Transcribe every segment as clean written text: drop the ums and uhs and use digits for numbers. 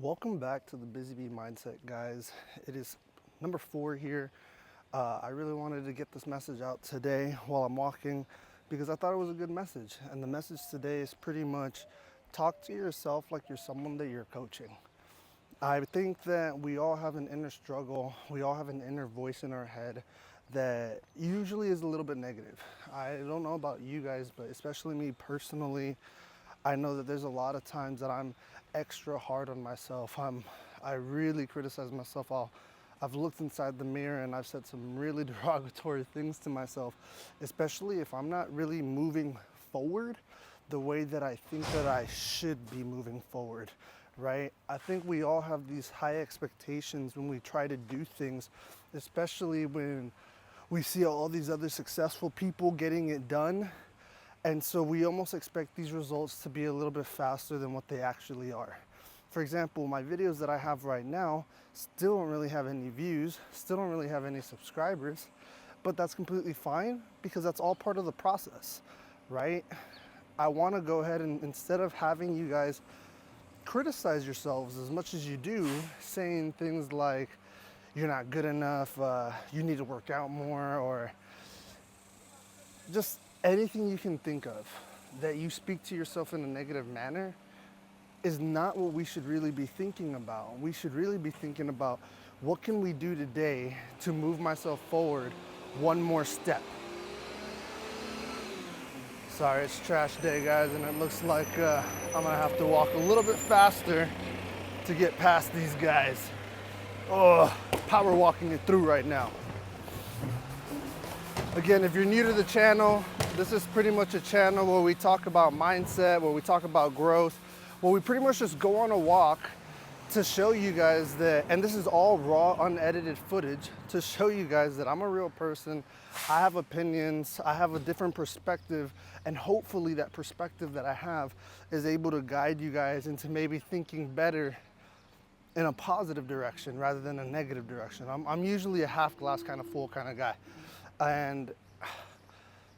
Welcome back to the Busy Bee Mindset, guys. It is number 4 here. I really wanted to get this message out today while I'm walking because I thought it was a good message. And the message today is pretty much talk to yourself like you're someone that you're coaching. I think that we all have an inner struggle. We all have an inner voice in our head that usually is a little bit negative. I don't know about you guys, but especially me personally, I know that there's a lot of times that I'm extra hard on myself. I really criticize myself. I've looked inside the mirror and I've said some really derogatory things to myself, especially if I'm not really moving forward the way that I think that I should be moving forward, right? I think we all have these high expectations when we try to do things, especially when we see all these other successful people getting it done. And so we almost expect these results to be a little bit faster than what they actually are. For example, my videos that I have right now still don't really have any views, still don't really have any subscribers, but that's completely fine because that's all part of the process, right? I want to go ahead and instead of having you guys criticize yourselves as much as you do, saying things like, you're not good enough, you need to work out more, or just anything you can think of that you speak to yourself in a negative manner is not what we should really be thinking about. We should really be thinking about what can we do today to move myself forward one more step. Sorry, it's trash day, guys, and it looks like I'm gonna have to walk a little bit faster to get past these guys. Oh, power walking it through right now. Again, if you're new to the channel, this is pretty much a channel where we talk about mindset, where we talk about growth, where we pretty much just go on a walk to show you guys that, and this is all raw, unedited footage, to show you guys that I'm a real person, I have opinions, I have a different perspective, and hopefully that perspective that I have is able to guide you guys into maybe thinking better in a positive direction rather than a negative direction. I'm usually a half glass kind of full kind of guy. And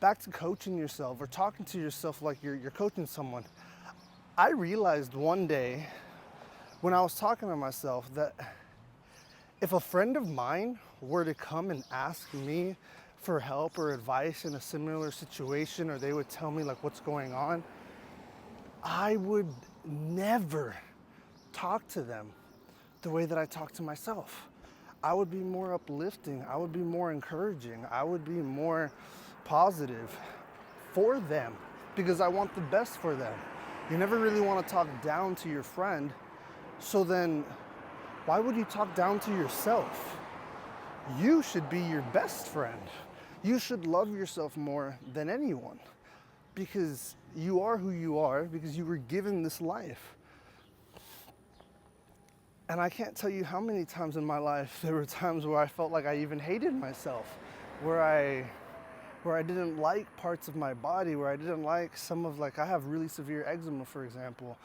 back to coaching yourself or talking to yourself like you're coaching someone. I realized one day when I was talking to myself that if a friend of mine were to come and ask me for help or advice in a similar situation, or they would tell me like what's going on, I would never talk to them the way that I talk to myself. I would be more uplifting, I would be more encouraging, I would be more positive for them because I want the best for them. You never really want to talk down to your friend, so then why would you talk down to yourself? You should be your best friend. You should love yourself more than anyone because you are who you are because you were given this life. And I can't tell you how many times in my life there were times where I felt like I even hated myself, where I didn't like parts of my body, where I didn't like some of, like, I have really severe eczema, for example,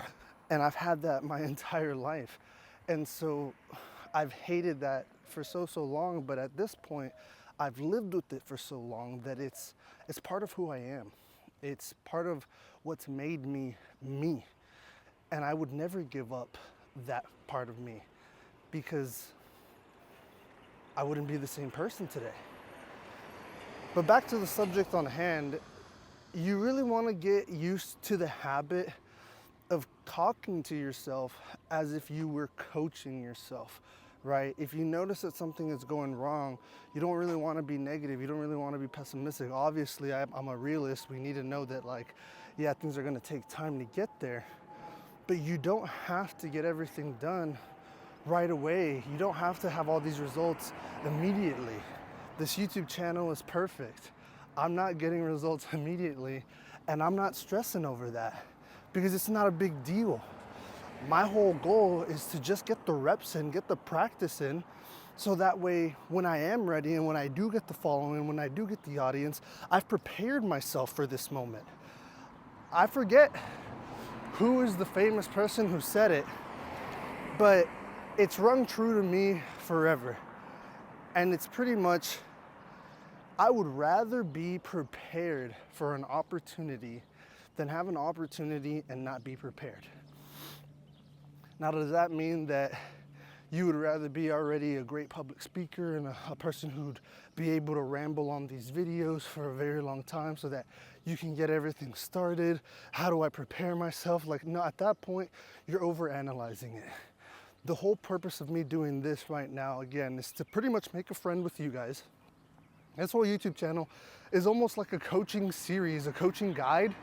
and I've had that my entire life. And so I've hated that for so long, but at this point, I've lived with it for so long that it's part of who I am. It's part of what's made me me. And I would never give up that part of me because I wouldn't be the same person today. But back to the subject on hand, you really want to get used to the habit of talking to yourself as if you were coaching yourself, right? If you notice that something is going wrong, you don't really want to be negative. You don't really want to be pessimistic. Obviously, I'm a realist. We need to know that, like, yeah, things are going to take time to get there. But you don't have to get everything done right away. You don't have to have all these results immediately. This YouTube channel is perfect. I'm not getting results immediately, and I'm not stressing over that because it's not a big deal. My whole goal is to just get the reps in, get the practice in, so that way when I am ready and when I do get the following, when I do get the audience, I've prepared myself for this moment. I forget who is the famous person who said it, but it's rung true to me forever. And it's pretty much, I would rather be prepared for an opportunity than have an opportunity and not be prepared. Now, does that mean that you would rather be already a great public speaker and a person who'd be able to ramble on these videos for a very long time so that you can get everything started? How do I prepare myself? Like, no, at that point, you're overanalyzing it. The whole purpose of me doing this right now, again, is to pretty much make a friend with you guys. This whole YouTube channel is almost like a coaching series, a coaching guide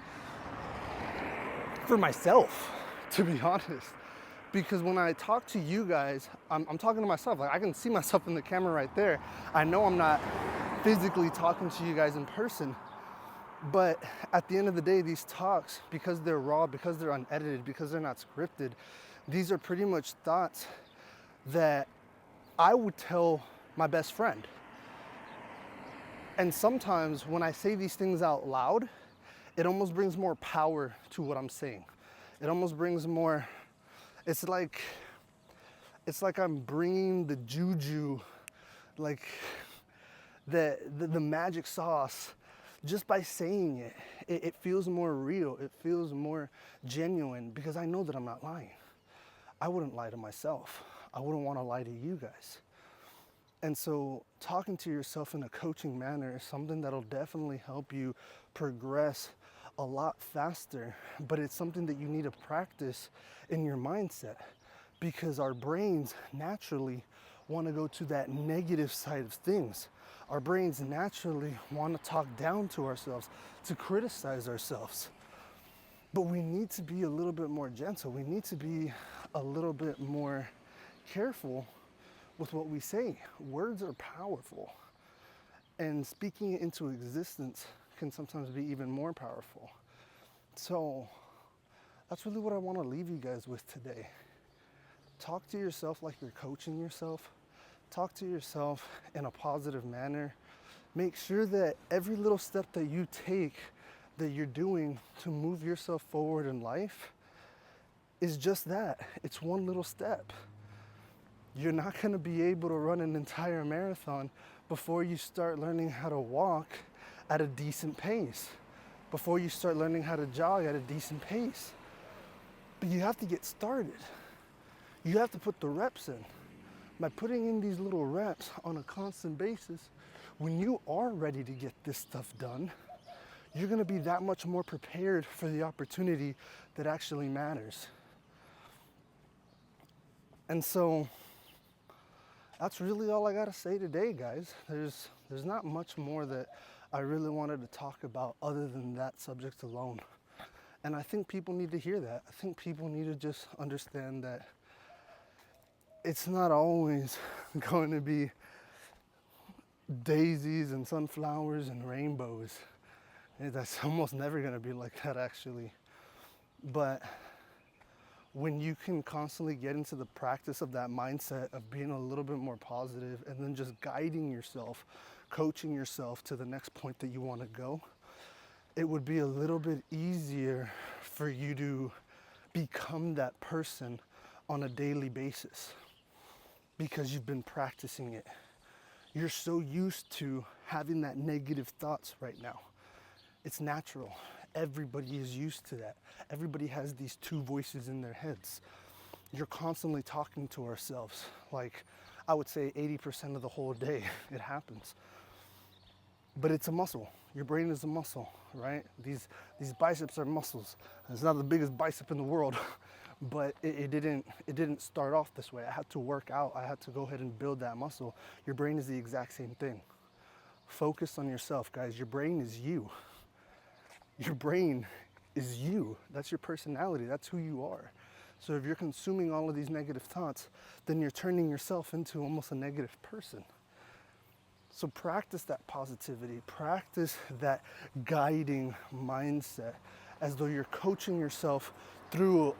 for myself, to be honest. Because when I talk to you guys, I'm talking to myself. Like, I can see myself in the camera right there. I know I'm not physically talking to you guys in person, but at the end of the day, these talks, because they're raw, because they're unedited, because they're not scripted, these are pretty much thoughts that I would tell my best friend. And sometimes when I say these things out loud, it almost brings more power to what I'm saying. It almost brings more, it's like I'm bringing the juju, like the magic sauce, just by saying it. It feels more real. It feels more genuine because I know that I'm not lying. I wouldn't lie to myself. I wouldn't want to lie to you guys. And so talking to yourself in a coaching manner is something that'll definitely help you progress a lot faster, but it's something that you need to practice in your mindset because our brains naturally want to go to that negative side of things. Our brains naturally want to talk down to ourselves, to criticize ourselves. But we need to be a little bit more gentle. We need to be a little bit more careful with what we say. Words are powerful, and speaking it into existence can sometimes be even more powerful. So that's really what I want to leave you guys with today. Talk to yourself like you're coaching yourself. Talk to yourself in a positive manner. Make sure that every little step that you take, that you're doing to move yourself forward in life, is just that. It's one little step. You're not going to be able to run an entire marathon before you start learning how to walk at a decent pace, before you start learning how to jog at a decent pace. But you have to get started. You have to put the reps in. By putting in these little reps on a constant basis, when you are ready to get this stuff done, you're going to be that much more prepared for the opportunity that actually matters. And so that's really all I got to say today, guys. There's not much more that I really wanted to talk about other than that subject alone. And I think people need to hear that. I think people need to just understand that it's not always going to be daisies and sunflowers and rainbows. That's almost never going to be like that, actually. But when you can constantly get into the practice of that mindset of being a little bit more positive and then just guiding yourself, coaching yourself to the next point that you want to go, it would be a little bit easier for you to become that person on a daily basis because you've been practicing it. You're so used to having that negative thoughts right now. It's natural. Everybody is used to that. Everybody has these two voices in their heads. You're constantly talking to ourselves. Like, I would say 80% of the whole day it happens. But it's a muscle. Your brain is a muscle, right? These biceps are muscles. It's not the biggest bicep in the world, but it didn't start off this way. I had to work out. I had to go ahead and build that muscle. Your brain is the exact same thing. Focus on yourself, guys. Your brain is you. Your brain is you. That's your personality. That's who you are. So if you're consuming all of these negative thoughts, then you're turning yourself into almost a negative person. So practice that positivity. Practice that guiding mindset as though you're coaching yourself through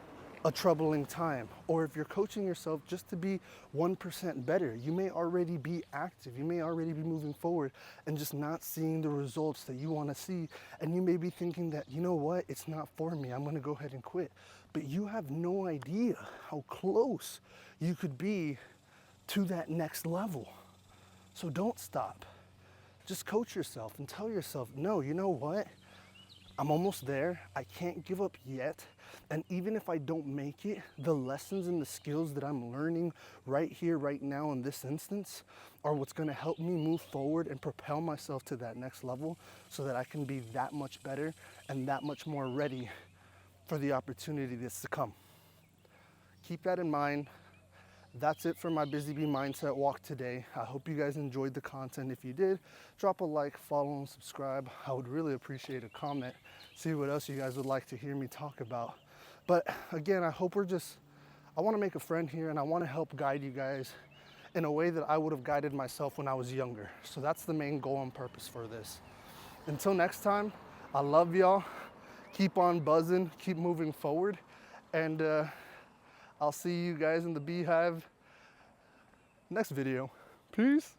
a troubling time. Or if you're coaching yourself just to be 1% better, you may already be active. You may already be moving forward and just not seeing the results that you want to see. And you may be thinking that, you know what, it's not for me. I'm going to go ahead and quit. But you have no idea how close you could be to that next level. So don't stop. Just coach yourself and tell yourself, no, you know what? I'm almost there. I can't give up yet. And even if I don't make it, the lessons and the skills that I'm learning right here, right now in this instance are what's gonna help me move forward and propel myself to that next level so that I can be that much better and that much more ready for the opportunity that's to come. Keep that in mind. That's it for my Busy Bee Mindset walk today. I hope you guys enjoyed the content. If you did, drop a like, follow, and subscribe. I would really appreciate a comment. See what else you guys would like to hear me talk about. But again, I want to make a friend here, and I want to help guide you guys in a way that I would have guided myself when I was younger. So that's the main goal and purpose for this. Until next time, I love y'all. Keep on buzzing, keep moving forward, and I'll see you guys in the beehive next video. Peace.